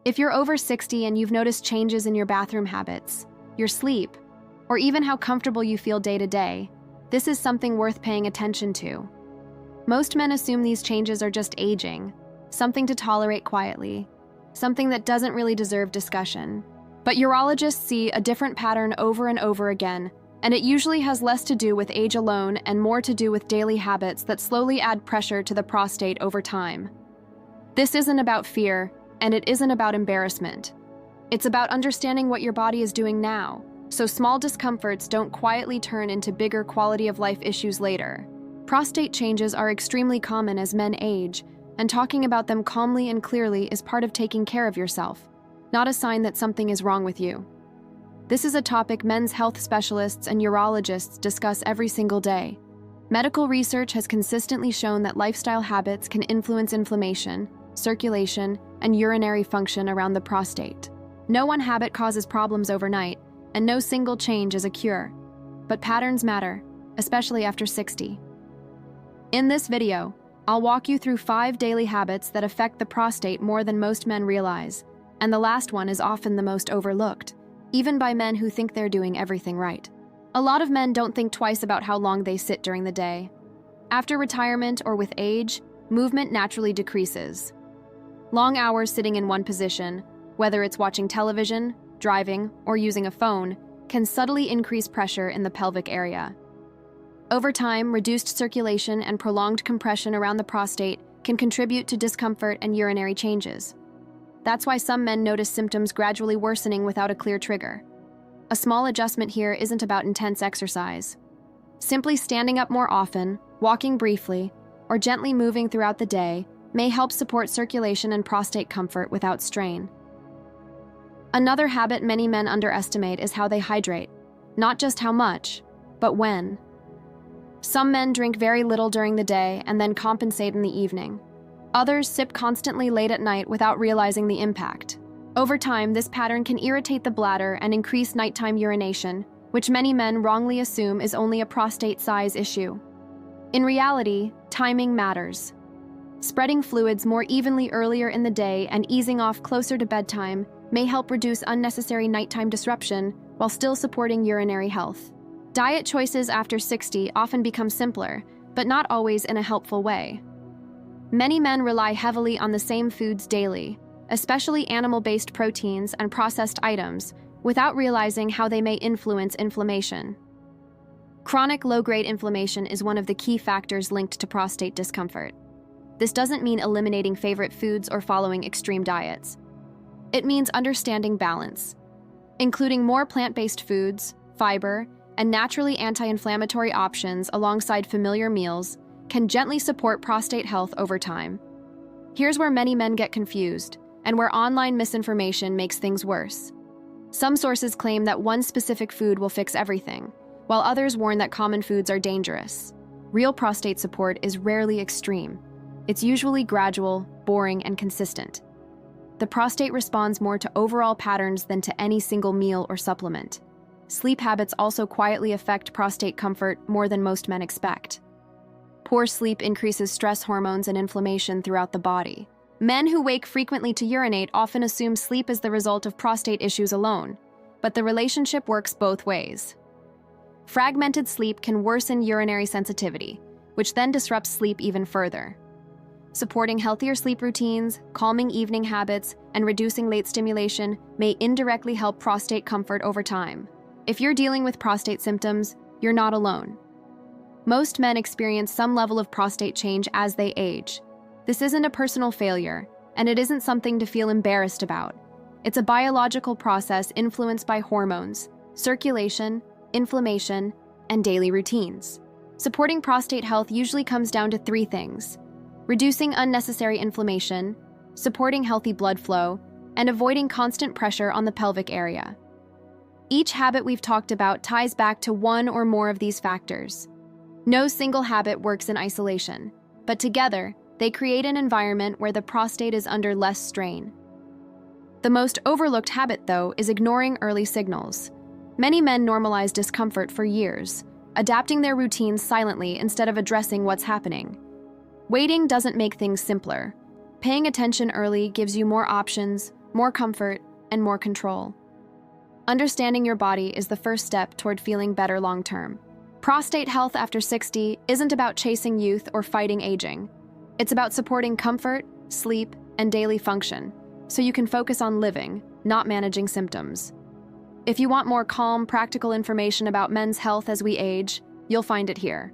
If you're over 60 and you've noticed changes in your bathroom habits, your sleep, or even how comfortable you feel day to day, this is something worth paying attention to. Most men assume these changes are just aging, something to tolerate quietly, something that doesn't really deserve discussion. But urologists see a different pattern over and over again, and it usually has less to do with age alone and more to do with daily habits that slowly add pressure to the prostate over time. This isn't about fear, and it isn't about embarrassment. It's about understanding what your body is doing now, so small discomforts don't quietly turn into bigger quality of life issues later. Prostate changes are extremely common as men age, and talking about them calmly and clearly is part of taking care of yourself, not a sign that something is wrong with you. This is a topic men's health specialists and urologists discuss every single day. Medical research has consistently shown that lifestyle habits can influence inflammation, circulation, and urinary function around the prostate. No one habit causes problems overnight, and no single change is a cure. But patterns matter, especially after 60. In this video, I'll walk you through 5 daily habits that affect the prostate more than most men realize, and the last one is often the most overlooked, even by men who think they're doing everything right. A lot of men don't think twice about how long they sit during the day. After retirement or with age, movement naturally decreases. Long hours sitting in one position, whether it's watching television, driving, or using a phone, can subtly increase pressure in the pelvic area. Over time, reduced circulation and prolonged compression around the prostate can contribute to discomfort and urinary changes. That's why some men notice symptoms gradually worsening without a clear trigger. A small adjustment here isn't about intense exercise. Simply standing up more often, walking briefly, or gently moving throughout the day may help support circulation and prostate comfort without strain. Another habit many men underestimate is how they hydrate, not just how much, but when. Some men drink very little during the day and then compensate in the evening. Others sip constantly late at night without realizing the impact. Over time, this pattern can irritate the bladder and increase nighttime urination, which many men wrongly assume is only a prostate size issue. In reality, timing matters. Spreading fluids more evenly earlier in the day and easing off closer to bedtime may help reduce unnecessary nighttime disruption while still supporting urinary health. Diet choices after 60 often become simpler, but not always in a helpful way. Many men rely heavily on the same foods daily, especially animal-based proteins and processed items, without realizing how they may influence inflammation. Chronic low-grade inflammation is one of the key factors linked to prostate discomfort. This doesn't mean eliminating favorite foods or following extreme diets. It means understanding balance, including more plant-based foods, fiber, and naturally anti-inflammatory options alongside familiar meals can gently support prostate health over time. Here's where many men get confused, and where online misinformation makes things worse. Some sources claim that one specific food will fix everything, while others warn that common foods are dangerous. Real prostate support is rarely extreme. It's usually gradual, boring, and consistent. The prostate responds more to overall patterns than to any single meal or supplement. Sleep habits also quietly affect prostate comfort more than most men expect. Poor sleep increases stress hormones and inflammation throughout the body. Men who wake frequently to urinate often assume sleep is the result of prostate issues alone, but the relationship works both ways. Fragmented sleep can worsen urinary sensitivity, which then disrupts sleep even further. Supporting healthier sleep routines, calming evening habits, and reducing late stimulation may indirectly help prostate comfort over time. If you're dealing with prostate symptoms, you're not alone. Most men experience some level of prostate change as they age. This isn't a personal failure, and it isn't something to feel embarrassed about. It's a biological process influenced by hormones, circulation, inflammation, and daily routines. Supporting prostate health usually comes down to 3 things: reducing unnecessary inflammation, supporting healthy blood flow, and avoiding constant pressure on the pelvic area. Each habit we've talked about ties back to one or more of these factors. No single habit works in isolation, but together, they create an environment where the prostate is under less strain. The most overlooked habit, though, is ignoring early signals. Many men normalize discomfort for years, adapting their routines silently instead of addressing what's happening. Waiting doesn't make things simpler. Paying attention early gives you more options, more comfort, and more control. Understanding your body is the first step toward feeling better long-term. Prostate health after 60 isn't about chasing youth or fighting aging. It's about supporting comfort, sleep, and daily function, so you can focus on living, not managing symptoms. If you want more calm, practical information about men's health as we age, you'll find it here.